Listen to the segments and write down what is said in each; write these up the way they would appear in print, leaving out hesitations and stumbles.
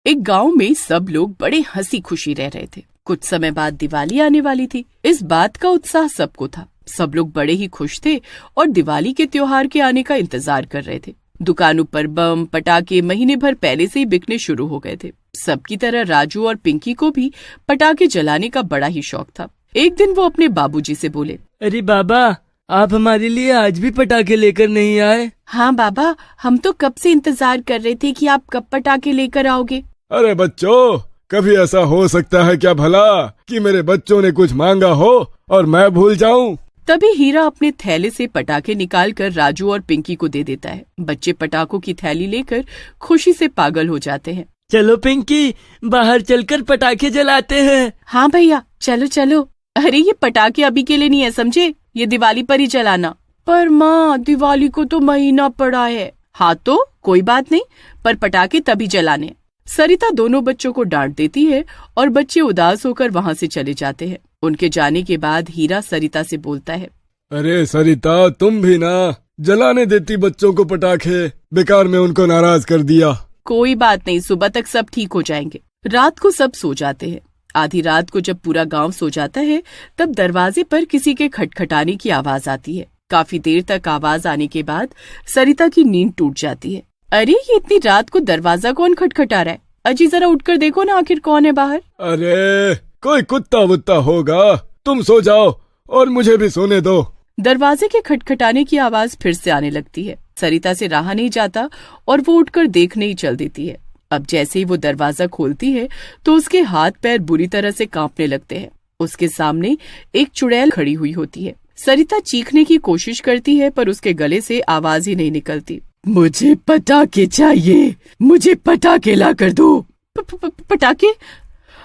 एक गांव में सब लोग बड़े हंसी खुशी रह रहे थे। कुछ समय बाद दिवाली आने वाली थी। इस बात का उत्साह सबको था। सब लोग बड़े ही खुश थे और दिवाली के त्योहार के आने का इंतजार कर रहे थे। दुकानों पर बम पटाखे महीने भर पहले से ही बिकने शुरू हो गए थे। सबकी तरह राजू और पिंकी को भी पटाखे जलाने का बड़ा ही शौक था। एक दिन वो अपने बाबूजी से बोले, अरे बाबा, आप हमारे लिए आज भी पटाखे लेकर नहीं आए? हाँ बाबा, हम तो कब से इंतजार कर रहे थे कि आप कब पटाखे लेकर आओगे। अरे बच्चों, कभी ऐसा हो सकता है क्या भला कि मेरे बच्चों ने कुछ मांगा हो और मैं भूल जाऊं? तभी हीरा अपने थैले से पटाखे निकालकर राजू और पिंकी को दे देता है। बच्चे पटाखों की थैली लेकर खुशी से पागल हो जाते हैं। चलो पिंकी, बाहर चलकर पटाखे जलाते हैं। हाँ भैया, चलो चलो। अरे ये पटाखे अभी के लिए नहीं है, समझे? ये दिवाली पर ही जलाना। पर माँ, दिवाली को तो महीना पड़ा है। हाँ तो कोई बात नहीं, पर पटाखे तभी जलाने। सरिता दोनों बच्चों को डांट देती है और बच्चे उदास होकर वहाँ से चले जाते हैं। उनके जाने के बाद हीरा सरिता से बोलता है, अरे सरिता, तुम भी ना जलाने देती बच्चों को पटाखे। बेकार में उनको नाराज कर दिया। कोई बात नहीं, सुबह तक सब ठीक हो जाएंगे। रात को सब सो जाते हैं। आधी रात को जब पूरा गांव सो जाता है तब दरवाजे पर किसी के खटखटाने की आवाज आती है। काफी देर तक आवाज आने के बाद सरिता की नींद टूट जाती है। अरे ये इतनी रात को दरवाजा कौन खटखटा रहा है? अजी जरा उठकर देखो ना, आखिर कौन है बाहर। अरे कोई कुत्ता वुत्ता होगा। तुम सो जाओ और मुझे भी सोने दो। दरवाजे के खटखटाने की आवाज फिर से आने लगती है। सरिता से रहा नहीं जाता और वो उठकर देखने ही चल देती है। अब जैसे ही वो दरवाजा खोलती है तो उसके हाथ पैर बुरी तरह से कांपने लगते हैं। उसके सामने एक चुड़ैल खड़ी हुई होती है। सरिता चीखने की कोशिश करती है पर उसके गले से आवाज ही नहीं निकलती। मुझे पटाखे चाहिए, मुझे पटाखे ला कर दो। पटाखे?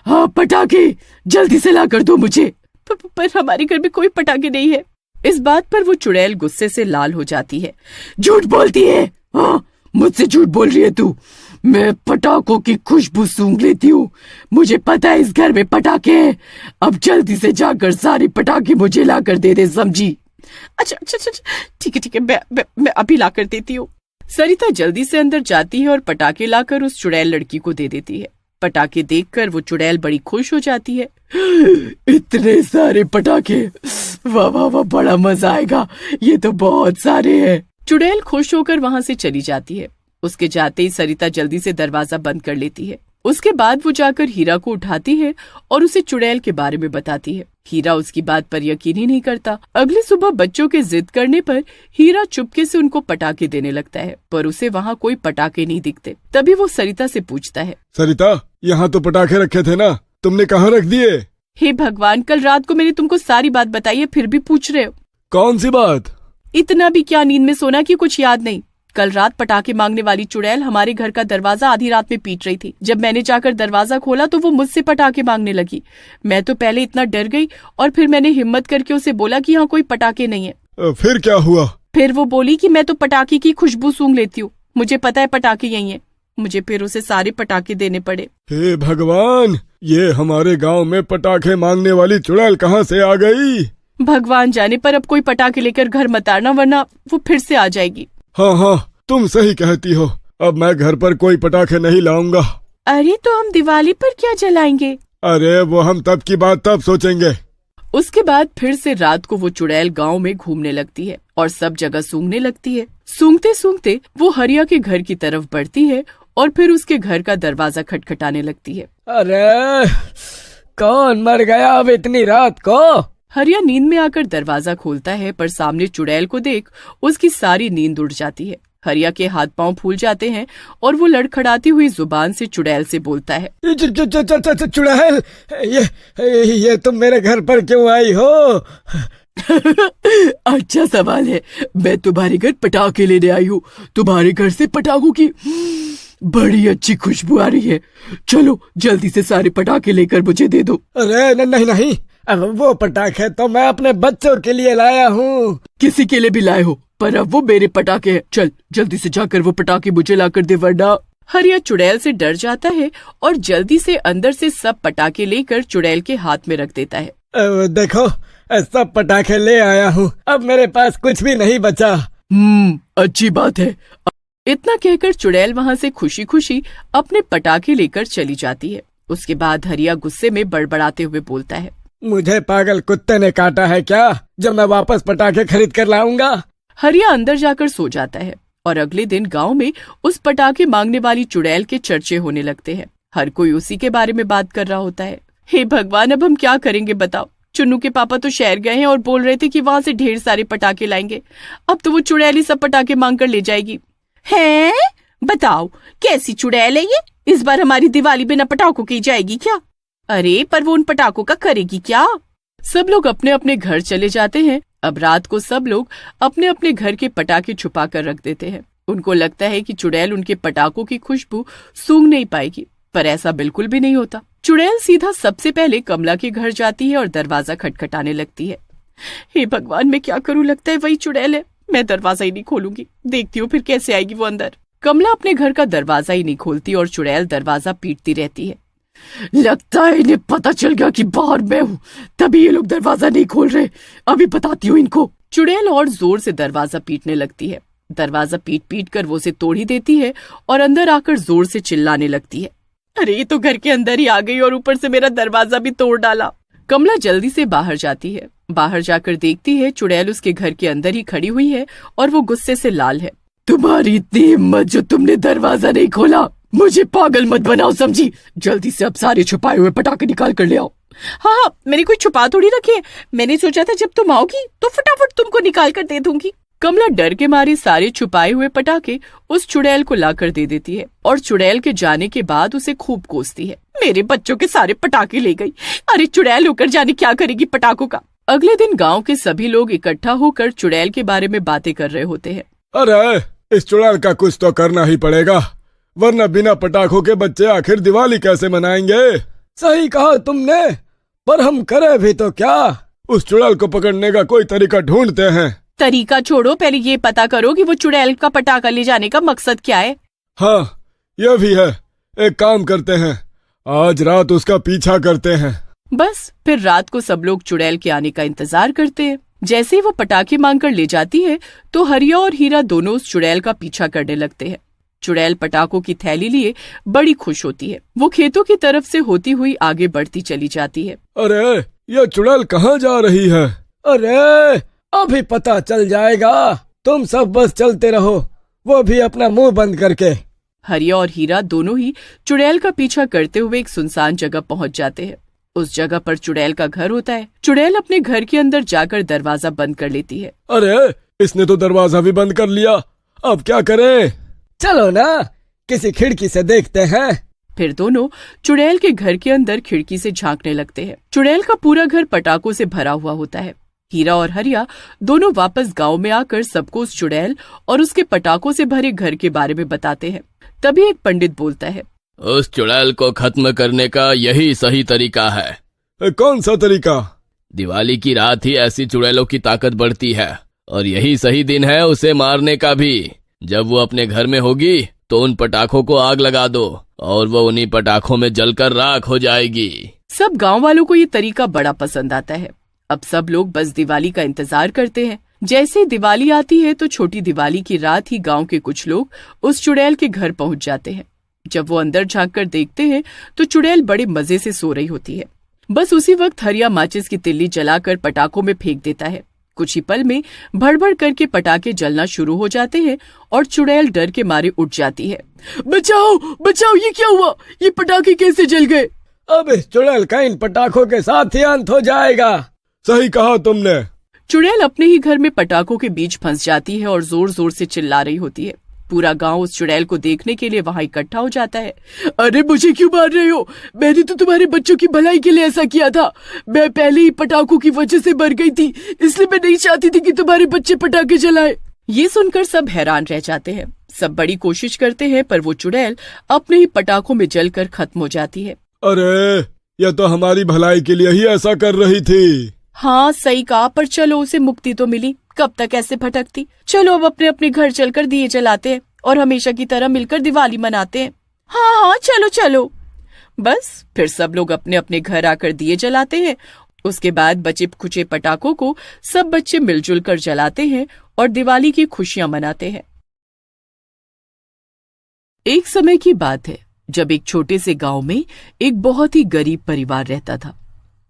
हाँ पटाखे, जल्दी से ला कर दो मुझे। पर हमारे घर में कोई पटाखे नहीं है। इस बात पर वो चुड़ैल गुस्से से लाल हो जाती है। झूठ बोलती है। हाँ, मुझसे झूठ बोल रही है तू। मैं पटाखों की खुशबू सूंघ लेती हूँ। मुझे पता है इस घर में पटाखे हैं। अब जल्दी से जाकर सारे पटाखे मुझे ला कर दे दे, समझी? अच्छा, ठीक है, मैं अभी ला कर देती हूँ। सरिता जल्दी से अंदर जाती है और पटाखे लाकर उस चुड़ैल लड़की को दे देती है। पटाखे देखकर वो चुड़ैल बड़ी खुश हो जाती है। इतने सारे पटाखे, वाह वाह वाह, बड़ा मजा आएगा। ये तो बहुत सारे हैं। चुड़ैल खुश होकर वहाँ से चली जाती है। उसके जाते ही सरिता जल्दी से दरवाजा बंद कर लेती है। उसके बाद वो जाकर हीरा को उठाती है और उसे चुड़ैल के बारे में बताती है। हीरा उसकी बात पर यकीन ही नहीं करता। अगली सुबह बच्चों के जिद करने पर हीरा चुपके से उनको पटाखे देने लगता है, पर उसे वहाँ कोई पटाखे नहीं दिखते। तभी वो सरिता से पूछता है, सरिता, यहाँ तो पटाखे रखे थे ना, तुमने कहाँ रख दिए? हे भगवान, कल रात को मैंने तुमको सारी बात बताई है, फिर भी पूछ रहे हो। कौन सी बात? इतना भी क्या नींद में सोना कि कुछ याद नहीं? कल रात पटाखे मांगने वाली चुड़ैल हमारे घर का दरवाजा आधी रात में पीट रही थी। जब मैंने जाकर दरवाजा खोला तो वो मुझसे पटाखे मांगने लगी। मैं तो पहले इतना डर गई और फिर मैंने हिम्मत करके उसे बोला कि यहाँ कोई पटाखे नहीं है। फिर क्या हुआ? फिर वो बोली कि मैं तो पटाखे की खुशबू सूंघ लेती हूँ, मुझे पता है पटाखे यही है। मुझे फिर उसे सारे पटाखे देने पड़े। हे भगवान, ये हमारे गाँव में पटाखे मांगने वाली चुड़ैल कहाँ से आ गई? भगवान जाने, पर अब कोई पटाखे लेकर घर मत आना, वरना वो फिर से आ जाएगी। हाँ, तुम सही कहती हो। अब मैं घर पर कोई पटाखे नहीं लाऊंगा। अरे तो हम दिवाली पर क्या जलाएंगे? अरे वो हम तब की बात तब सोचेंगे। उसके बाद फिर से रात को वो चुड़ैल गांव में घूमने लगती है और सब जगह सूंघने लगती है। सूंघते सूंघते वो हरिया के घर की तरफ बढ़ती है और फिर उसके घर का दरवाजा खटखटाने लगती है। अरे कौन मर गया अब इतनी रात को? हरिया नींद में आकर दरवाजा खोलता है, पर सामने चुड़ैल को देख उसकी सारी नींद उड़ जाती है। हरिया के हाथ पांव फूल जाते हैं और वो लड़खड़ाती हुई जुबान से चुड़ैल से बोलता है, चुड़ैल, ये तुम मेरे घर पर क्यों आई हो? अच्छा सवाल है। मैं तुम्हारे घर पटाखे लेने आई हूँ। तुम्हारे घर से पटाखों की बड़ी अच्छी खुशबू आ रही है। चलो जल्दी से सारे पटाखे लेकर मुझे दे दो। अरे नहीं, अब वो पटाखे तो मैं अपने बच्चों के लिए लाया हूँ। किसी के लिए भी लाए हो, पर अब वो मेरे पटाखे हैं। चल जल्दी से जाकर वो पटाखे मुझे ला कर दे, वरना। हरिया चुड़ैल से डर जाता है और जल्दी से अंदर से सब पटाखे लेकर चुड़ैल के हाथ में रख देता है। देखो, सब पटाखे ले आया हूँ। अब मेरे पास कुछ भी नहीं बचा। अच्छी बात है। इतना कहकर चुड़ैल वहां से खुशी खुशी अपने पटाखे लेकर चली जाती है। उसके बाद हरिया गुस्से में बड़बड़ाते हुए बोलता है, मुझे पागल कुत्ते ने काटा है क्या, जब मैं वापस पटाखे खरीद कर लाऊंगा। हरिया अंदर जाकर सो जाता है और अगले दिन गांव में उस पटाखे मांगने वाली चुड़ैल के चर्चे होने लगते हैं। हर कोई उसी के बारे में बात कर रहा होता है। हे भगवान, अब हम क्या करेंगे बताओ। चुन्नू के पापा तो शहर गए हैं और बोल रहे थे कि वहां से ढेर सारे पटाखे लाएंगे। अब तो वो चुड़ैल ही सब पटाखे मांग कर ले जाएगी। हैं? बताओ कैसी चुड़ैल है ये? इस बार हमारी दिवाली बिना पटाखों की जाएगी क्या? अरे पर वो उन पटाखों का करेगी क्या? सब लोग अपने अपने घर चले जाते हैं। अब रात को सब लोग अपने अपने घर के पटाखे छुपा कर रख देते हैं। उनको लगता है कि चुड़ैल उनके पटाखों की खुशबू सूंघ नहीं पाएगी, पर ऐसा बिल्कुल भी नहीं होता। चुड़ैल सीधा सबसे पहले कमला के घर जाती है और दरवाजा खटखटाने लगती है। हे भगवान, मैं क्या करूं, लगता है वही चुड़ैल है। मैं दरवाजा ही नहीं खोलूंगी, देखती हूँ फिर कैसे आएगी वो अंदर। कमला अपने घर का दरवाजा ही नहीं खोलती और चुड़ैल दरवाजा पीटती रहती है। लगता है इन्हें पता चल गया कि बाहर मैं हूँ, तभी ये लोग दरवाजा नहीं खोल रहे। अभी बताती हूँ इनको। चुड़ैल और जोर से दरवाजा पीटने लगती है। दरवाजा पीट पीट कर वो उसे तोड़ ही देती है और अंदर आकर जोर से चिल्लाने लगती है। अरे ये तो घर के अंदर ही आ गई और ऊपर से मेरा दरवाजा भी तोड़ डाला। कमला जल्दी से बाहर जाती है। बाहर जाकर देखती है चुड़ैल उसके घर के अंदर ही खड़ी हुई है और वो गुस्से से लाल है। तुम्हारी इतनी हिम्मत जो तुमने दरवाजा नहीं खोला। मुझे पागल मत बनाओ समझी। जल्दी से अब सारे छुपाए हुए पटाखे निकाल कर ले आओ। हाँ, मैंने कोई छुपा थोड़ी रखे है। मैंने सोचा था जब तुम आओगी तो फटाफट तुमको निकाल कर दे दूंगी। कमला डर के मारे सारे छुपाए हुए पटाखे उस चुड़ैल को लाकर दे देती है और चुड़ैल के जाने के बाद उसे खूब कोसती है। मेरे बच्चों के सारे पटाखे ले गई। अरे चुड़ैल होकर जाने क्या करेगी पटाखों का। अगले दिन गांव के सभी लोग इकट्ठा होकर चुड़ैल के बारे में बातें कर रहे होते हैं। अरे इस चुड़ैल का कुछ तो करना ही पड़ेगा, वरना बिना पटाखों के बच्चे आखिर दिवाली कैसे मनाएंगे। सही कहा तुमने, पर हम करें भी तो क्या। उस चुड़ैल को पकड़ने का कोई तरीका ढूंढते हैं। तरीका छोड़ो, पहले ये पता करो कि वो चुड़ैल का पटाखा ले जाने का मकसद क्या है। हाँ यह भी है, एक काम करते हैं, आज रात उसका पीछा करते हैं। बस फिर रात को सब लोग चुड़ैल के आने का इंतजार करते हैं। जैसे ही वो पटाखे मांगकर ले जाती है तो हरिया और हीरा दोनों उस चुड़ैल का पीछा करने लगते हैं। चुड़ैल पटाखों की थैली लिए बड़ी खुश होती है। वो खेतों की तरफ से होती हुई आगे बढ़ती चली जाती है। अरे यह चुड़ैल कहाँ जा रही है? अरे अभी पता चल जाएगा, तुम सब बस चलते रहो, वो भी अपना मुंह बंद करके। हरिया और हीरा दोनों ही चुड़ैल का पीछा करते हुए एक सुनसान जगह पहुंच जाते हैं। उस जगह पर चुड़ैल का घर होता है। चुड़ैल अपने घर के अंदर जाकर दरवाजा बंद कर लेती है। अरे इसने तो दरवाजा भी बंद कर लिया, अब क्या करें? चलो ना किसी खिड़की से देखते हैं। फिर दोनों चुड़ैल के घर के अंदर खिड़की से झांकने लगते हैं। चुड़ैल का पूरा घर पटाखों से भरा हुआ होता है। हीरा और हरिया दोनों वापस गांव में आकर सबको उस चुड़ैल और उसके पटाखों से भरे घर के बारे में बताते हैं। तभी एक पंडित बोलता है, उस चुड़ैल को खत्म करने का यही सही तरीका है। कौन सा तरीका? दिवाली की रात ही ऐसी चुड़ैलों की ताकत बढ़ती है और यही सही दिन है उसे मारने का भी। जब वो अपने घर में होगी तो उन पटाखों को आग लगा दो और वो उन्हीं पटाखों में जलकर राख हो जाएगी। सब गांव वालों को ये तरीका बड़ा पसंद आता है। अब सब लोग बस दिवाली का इंतजार करते हैं। जैसे ही दिवाली आती है तो छोटी दिवाली की रात ही गांव के कुछ लोग उस चुड़ैल के घर पहुंच जाते हैं। जब वो अंदर झांककर देखते हैं तो चुड़ैल बड़े मजे से सो रही होती है। बस उसी वक्त हरिया माचिस की तिल्ली जलाकर पटाखों में फेंक देता है। कुछ ही पल में भड़बड़ करके पटाखे जलना शुरू हो जाते हैं और चुड़ैल डर के मारे उठ जाती है। बचाओ बचाओ, ये क्या हुआ? ये पटाखे कैसे जल गए? अब इस चुड़ैल का इन पटाखों के साथ ही अंत हो जाएगा। सही कहा तुमने। चुड़ैल अपने ही घर में पटाखों के बीच फंस जाती है और जोर जोर से चिल्ला रही होती है। पूरा गांव उस चुड़ैल को देखने के लिए वहां इकट्ठा हो जाता है। अरे मुझे क्यों मार रहे हो? मैंने तो तुम्हारे बच्चों की भलाई के लिए ऐसा किया था। मैं पहले ही पटाखों की वजह से मर गई थी, इसलिए मैं नहीं चाहती थी कि तुम्हारे बच्चे पटाखे जलाए। ये सुनकर सब हैरान रह जाते हैं। सब बड़ी कोशिश करते हैं पर वो चुड़ैल अपने ही पटाखों में जलकर खत्म हो जाती है। अरे यह तो हमारी भलाई के लिए ही ऐसा कर रही थी। हाँ सही कहा, पर चलो उसे मुक्ति तो मिली, कब तक ऐसे भटकती। चलो अब अपने अपने घर चलकर दिए जलाते हैं और हमेशा की तरह मिलकर दिवाली मनाते हैं। हाँ हाँ चलो चलो। बस फिर सब लोग अपने अपने घर आकर दिए जलाते हैं। उसके बाद बचे खुचे पटाखों को सब बच्चे मिलजुल कर जलाते हैं और दिवाली की खुशियां मनाते हैं। एक समय की बात है जब एक छोटे से गांव में एक बहुत ही गरीब परिवार रहता था।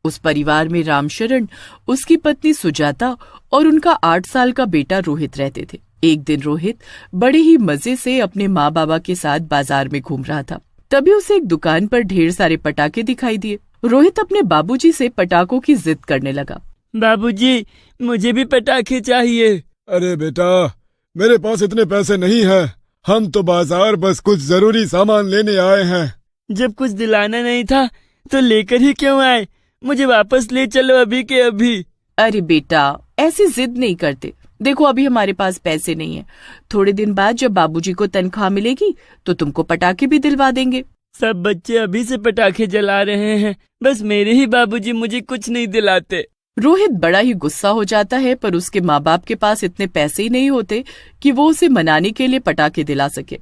उस परिवार में रामशरण, उसकी पत्नी सुजाता और उनका 8 साल का बेटा रोहित रहते थे। एक दिन रोहित बड़े ही मजे से अपने माँ बाबा के साथ बाजार में घूम रहा था। तभी उसे एक दुकान पर ढेर सारे पटाखे दिखाई दिए। रोहित अपने बाबूजी से पटाखों की जिद करने लगा। बाबूजी, मुझे भी पटाखे चाहिए। अरे बेटा, मेरे पास इतने पैसे नहीं हैं। हम तो बाजार बस कुछ जरूरी सामान लेने आए हैं। जब कुछ दिलाना नहीं था तो लेकर ही क्यों आए? मुझे वापस ले चलो अभी के अभी। अरे बेटा, ऐसी जिद नहीं करते। देखो, अभी हमारे पास पैसे नहीं है। थोड़े दिन बाद जब बाबूजी को तनख्वाह मिलेगी तो तुमको पटाखे भी दिलवा देंगे। सब बच्चे अभी से पटाखे जला रहे हैं, बस मेरे ही बाबूजी मुझे कुछ नहीं दिलाते। रोहित बड़ा ही गुस्सा हो जाता है, पर उसके माँ बाप के पास इतने पैसे ही नहीं होते कि वो उसे मनाने के लिए पटाखे दिला सके।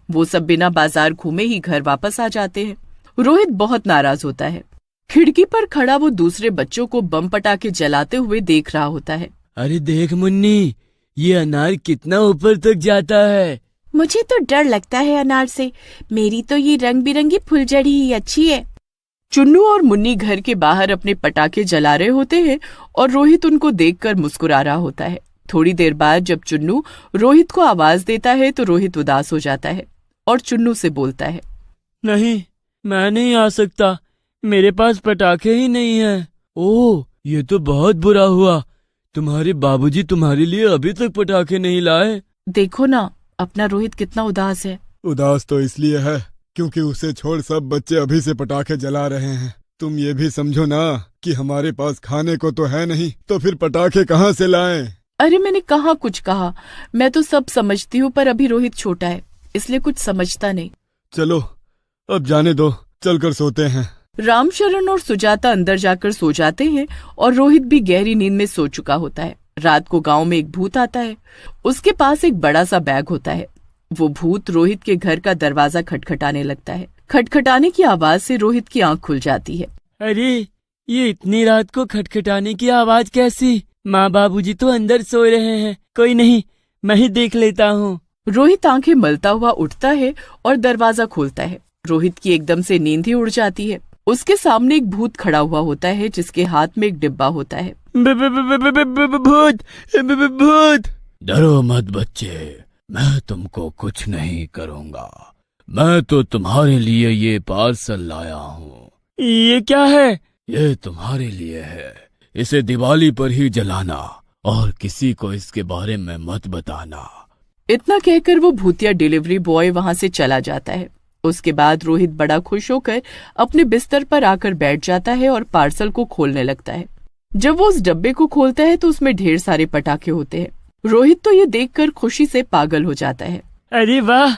वो सब बिना बाजार घूमे ही घर वापस आ जाते हैं। रोहित बहुत नाराज होता है। खिड़की पर खड़ा वो दूसरे बच्चों को बम पटाखे जलाते हुए देख रहा होता है। अरे देख मुन्नी, ये अनार कितना ऊपर तक जाता है। मुझे तो डर लगता है अनार से। मेरी तो ये रंग बिरंगी फुलझड़ी ही अच्छी है। चुन्नू और मुन्नी घर के बाहर अपने पटाखे जला रहे होते हैं और रोहित उनको देखकर मुस्कुरा रहा होता है। थोड़ी देर बाद जब चुन्नू रोहित को आवाज देता है तो रोहित उदास हो जाता है और चुन्नू से बोलता है, नहीं, मैं नहीं आ सकता, मेरे पास पटाखे ही नहीं हैं। ओह, ये तो बहुत बुरा हुआ। तुम्हारे बाबूजी तुम्हारे लिए अभी तक पटाखे नहीं लाए। देखो ना, अपना रोहित कितना उदास है। उदास तो इसलिए है क्योंकि उसे छोड़ सब बच्चे अभी से पटाखे जला रहे हैं। तुम ये भी समझो ना कि हमारे पास खाने को तो है नहीं, तो फिर पटाखे कहाँ से लाएं? अरे मैंने कहाँ कुछ कहा। मैं तो सब समझती हूँ, पर अभी रोहित छोटा है इसलिए कुछ समझता नहीं। चलो अब जाने दो, चलकर सोते हैं। रामशरण और सुजाता अंदर जाकर सो जाते हैं और रोहित भी गहरी नींद में सो चुका होता है। रात को गांव में एक भूत आता है। उसके पास एक बड़ा सा बैग होता है। वो भूत रोहित के घर का दरवाजा खटखटाने लगता है। खटखटाने की आवाज से रोहित की आंख खुल जाती है। अरे, ये इतनी रात को खटखटाने की आवाज कैसी? माँ बाबूजी तो अंदर सो रहे हैं। कोई नहीं, मैं ही देख लेता हूँ। रोहित आंखें मलता हुआ उठता है और दरवाजा खोलता है। रोहित की एकदम से नींद ही उड़ जाती है। उसके सामने एक भूत खड़ा हुआ होता है जिसके हाथ में एक डिब्बा होता है। भूत, भूत। डरो मत बच्चे, मैं तुमको कुछ नहीं करूँगा। मैं तो तुम्हारे लिए ये पार्सल लाया हूँ। ये क्या है? ये तुम्हारे लिए है। इसे दिवाली पर ही जलाना और किसी को इसके बारे में मत बताना। इतना कहकर वो भूतिया डिलीवरी बॉय वहां से चला जाता है। उसके बाद रोहित बड़ा खुश होकर अपने बिस्तर पर आकर बैठ जाता है और पार्सल को खोलने लगता है। जब वो उस डब्बे को खोलता है तो उसमें ढेर सारे पटाखे होते हैं। रोहित तो ये देखकर खुशी से पागल हो जाता है। अरे वाह,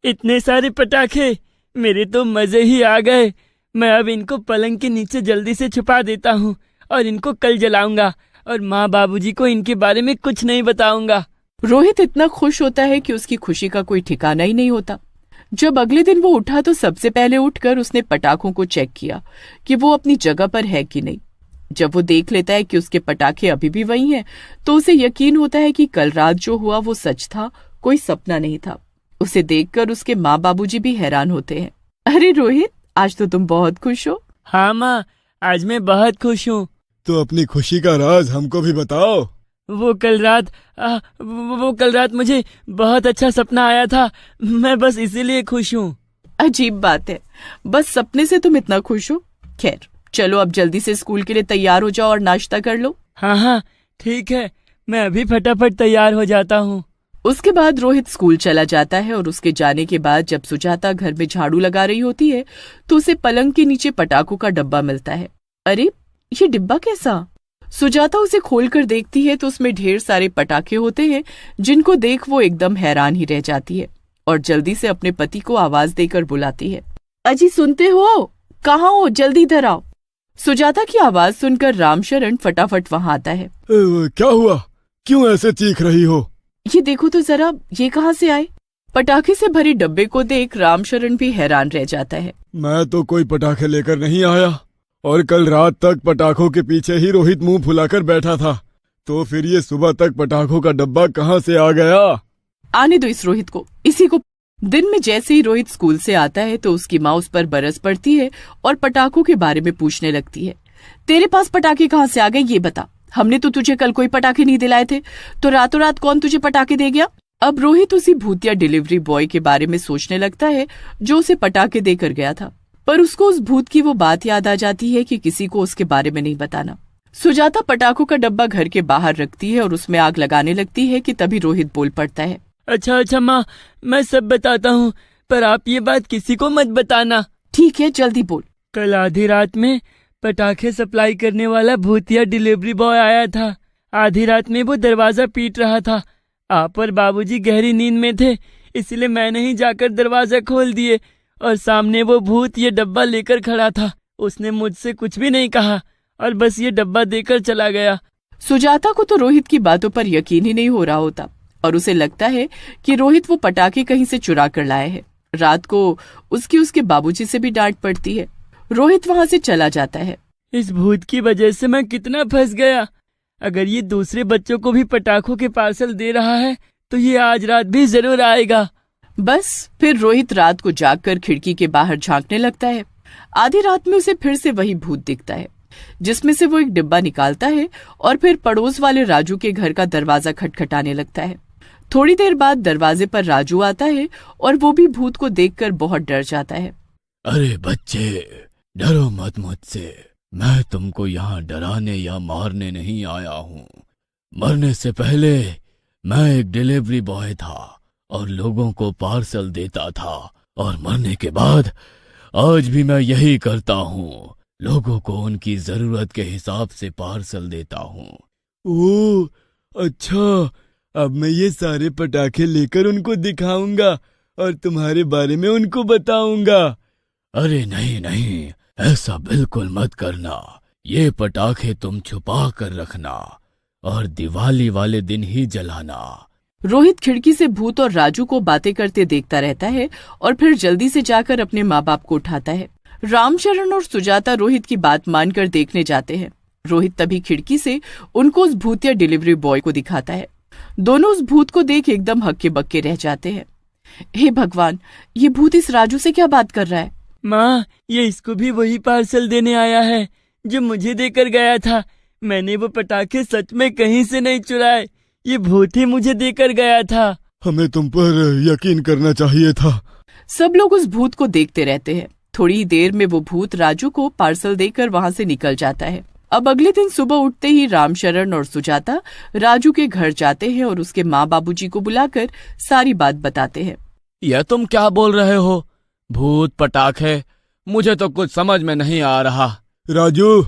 इतने सारे पटाखे, मेरे तो मजे ही आ गए। मैं अब इनको पलंग के नीचे जल्दी से छुपा देता हूँ और इनको कल जलाऊंगा और माँ बाबूजी को इनके बारे में कुछ नहीं बताऊंगा। रोहित इतना खुश होता है कि उसकी खुशी का कोई ठिकाना ही नहीं होता। जब अगले दिन वो उठा तो सबसे पहले उठकर उसने पटाखों को चेक किया कि वो अपनी जगह पर है कि नहीं। जब वो देख लेता है कि उसके पटाखे अभी भी वही हैं, तो उसे यकीन होता है कि कल रात जो हुआ वो सच था, कोई सपना नहीं था। उसे देखकर उसके माँ बाबूजी भी हैरान होते हैं। अरे रोहित, आज तो तुम बहुत खुश हो। हाँ माँ, आज मैं बहुत खुश हूँ। तो अपनी खुशी का राज हमको भी बताओ। वो कल रात मुझे बहुत अच्छा सपना आया था। मैं बस इसीलिए खुश हूँ। अजीब बात है, बस सपने से तुम इतना खुश हो। खैर चलो, अब जल्दी से स्कूल के लिए तैयार हो जाओ और नाश्ता कर लो। हाँ, ठीक है, मैं अभी फटाफट तैयार हो जाता हूँ। उसके बाद रोहित स्कूल चला जाता है और उसके जाने के बाद जब सुजाता घर में झाड़ू लगा रही होती है तो उसे पलंग के नीचे पटाखों का डब्बा मिलता है। अरे, ये डिब्बा कैसा? सुजाता उसे खोलकर देखती है तो उसमें ढेर सारे पटाखे होते हैं, जिनको देख वो एकदम हैरान ही रह जाती है और जल्दी से अपने पति को आवाज देकर बुलाती है। अजी सुनते हो? कहाँ हो? जल्दी इधर आओ। सुजाता की आवाज सुनकर रामशरण फटाफट वहां आता है। क्या हुआ? क्यों ऐसे चीख रही हो? ये देखो तो जरा, ये कहाँ से आए? पटाखे से भरे डब्बे को देख रामशरण भी हैरान रह जाता है। मैं तो कोई पटाखे लेकर नहीं आया और कल रात तक पटाखों के पीछे ही रोहित मुंह फुलाकर बैठा था, तो फिर ये सुबह तक पटाखों का डब्बा कहाँ से आ गया? आने दो इस रोहित को, इसी को दिन में जैसे ही रोहित स्कूल से आता है तो उसकी माँ उस पर बरस पड़ती है और पटाखों के बारे में पूछने लगती है। तेरे पास पटाखे कहाँ से आ गए ये बता, हमने तो तुझे कल कोई पटाखे नहीं दिलाए थे, तो रातों रात कौन तुझे पटाखे दे गया। अब रोहित उसी भूतिया डिलीवरी बॉय के बारे में सोचने लगता है जो उसे पटाखे देकर गया था, पर उसको उस भूत की वो बात याद आ जाती है कि किसी को उसके बारे में नहीं बताना। सुजाता पटाखों का डब्बा घर के बाहर रखती है और उसमें आग लगाने लगती है कि तभी रोहित बोल पड़ता है। अच्छा माँ, मैं सब बताता हूँ, पर आप ये बात किसी को मत बताना। ठीक है, जल्दी बोल। कल आधी रात में पटाखे सप्लाई करने वाला भूतिया डिलीवरी बॉय आया था। आधी रात में वो दरवाजा पीट रहा था। आप और बाबूजी गहरी नींद में थे, इसलिए मैंने ही जाकर दरवाजा खोल दिए और सामने वो भूत ये डब्बा लेकर खड़ा था। उसने मुझसे कुछ भी नहीं कहा और बस ये डब्बा देकर चला गया। सुजाता को तो रोहित की बातों पर यकीन ही नहीं हो रहा होता और उसे लगता है कि रोहित वो पटाखे कहीं से चुरा कर लाए है। रात को उसके बाबूजी से भी डांट पड़ती है। रोहित वहाँ से चला जाता है। इस भूत की वजह से मैं कितना फंस गया। अगर ये दूसरे बच्चों को भी पटाखों के पार्सल दे रहा है तो ये आज रात भी जरूर आएगा। बस फिर रोहित रात को जागकर खिड़की के बाहर झांकने लगता है। आधी रात में उसे फिर से वही भूत दिखता है, जिसमें से वो एक डिब्बा निकालता है और फिर पड़ोस वाले राजू के घर का दरवाजा खटखटाने लगता है। थोड़ी देर बाद दरवाजे पर राजू आता है और वो भी भूत को देखकर बहुत डर जाता है। अरे बच्चे, डरो मत मुझसे। मैं तुमको यहाँ डराने या मारने नहीं आया हूँ। मरने से पहले मैं एक डिलीवरी बॉय था और लोगों को पार्सल देता था, और मरने के बाद आज भी मैं यही करता हूँ। लोगों को उनकी जरूरत के हिसाब से पार्सल देता हूँ। ओह अच्छा, अब मैं ये सारे पटाखे लेकर उनको दिखाऊंगा और तुम्हारे बारे में उनको बताऊंगा। अरे नहीं नहीं, ऐसा बिल्कुल मत करना। ये पटाखे तुम छुपा कर रखना और दिवाली वाले दिन ही जलाना। रोहित खिड़की से भूत और राजू को बातें करते देखता रहता है और फिर जल्दी से जाकर अपने माँ बाप को उठाता है। रामचरण और सुजाता रोहित की बात मानकर देखने जाते हैं। रोहित तभी खिड़की से उनको उस भूतिया डिलीवरी बॉय को दिखाता है। दोनों उस भूत को देख एकदम हक्के बक्के रह जाते हैं। हे भगवान, ये भूत इस राजू से क्या बात कर रहा है। माँ, ये इसको भी वही पार्सल देने आया है जो मुझे देकर गया था। मैंने वो पटाखे सच में कहीं से नहीं चुराए, ये भूत ही मुझे देकर गया था। हमें तुम पर यकीन करना चाहिए था। सब लोग उस भूत को देखते रहते हैं। थोड़ी ही देर में वो भूत राजू को पार्सल देकर वहाँ से निकल जाता है। अब अगले दिन सुबह उठते ही रामशरण और सुजाता राजू के घर जाते हैं और उसके माँ बाबूजी को बुलाकर सारी बात बताते हैं। यह तुम क्या बोल रहे हो? भूत पटाखे, मुझे तो कुछ समझ में नहीं आ रहा। राजू,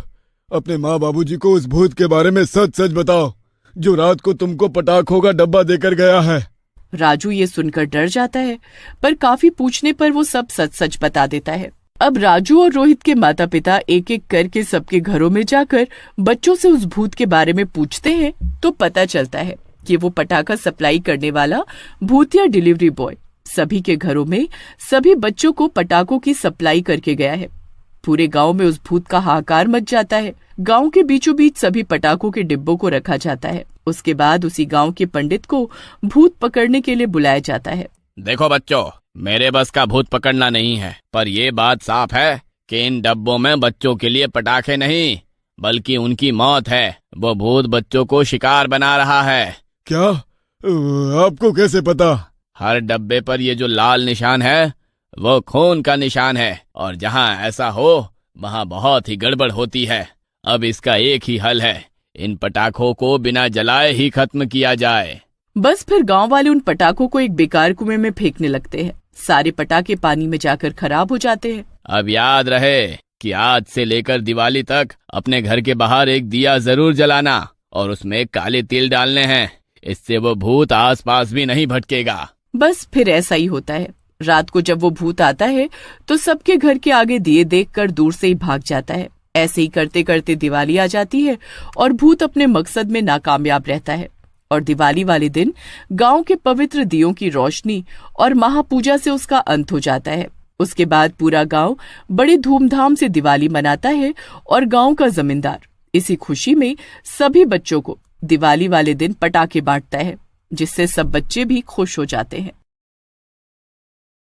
अपने माँ बाबूजी को उस भूत के बारे में सच सच बताओ जो रात को तुमको पटाखों का डब्बा देकर गया है। राजू ये सुनकर डर जाता है, पर काफी पूछने पर वो सब सच सच बता देता है। अब राजू और रोहित के माता पिता एक एक करके सबके घरों में जाकर बच्चों से उस भूत के बारे में पूछते हैं तो पता चलता है कि वो पटाखा सप्लाई करने वाला भूतिया डिलीवरी बॉय सभी के घरों में सभी बच्चों को पटाखों की सप्लाई करके गया है। पूरे गांव में उस भूत का हाहाकार मच जाता है। गांव के बीचों बीच सभी पटाखों के डिब्बों को रखा जाता है। उसके बाद उसी गांव के पंडित को भूत पकड़ने के लिए बुलाया जाता है। देखो बच्चों, मेरे बस का भूत पकड़ना नहीं है, पर ये बात साफ है कि इन डब्बों में बच्चों के लिए पटाखे नहीं बल्कि उनकी मौत है। वो भूत बच्चों को शिकार बना रहा है। क्या? आपको कैसे पता? हर डब्बे पर ये जो लाल निशान है वो खून का निशान है, और जहाँ ऐसा हो वहाँ बहुत ही गड़बड़ होती है। अब इसका एक ही हल है, इन पटाखों को बिना जलाए ही खत्म किया जाए। बस फिर गांव वाले उन पटाखों को एक बेकार कुएं में फेंकने लगते हैं। सारे पटाखे पानी में जाकर खराब हो जाते हैं। अब याद रहे कि आज से लेकर दिवाली तक अपने घर के बाहर एक दिया जरूर जलाना और उसमें काले तिल डालने हैं। इससे वो भूत आसपास भी नहीं भटकेगा। बस फिर ऐसा ही होता है। रात को जब वो भूत आता है तो सबके घर के आगे दिए देखकर दूर से ही भाग जाता है। ऐसे ही करते करते दिवाली आ जाती है और भूत अपने मकसद में नाकामयाब रहता है। और दिवाली वाले दिन गांव के पवित्र दियों की रोशनी और महापूजा से उसका अंत हो जाता है। उसके बाद पूरा गांव बड़े धूमधाम से दिवाली मनाता है और गांव का जमींदार इसी खुशी में सभी बच्चों को दिवाली वाले दिन पटाखे बांटता है, जिससे सब बच्चे भी खुश हो जाते हैं।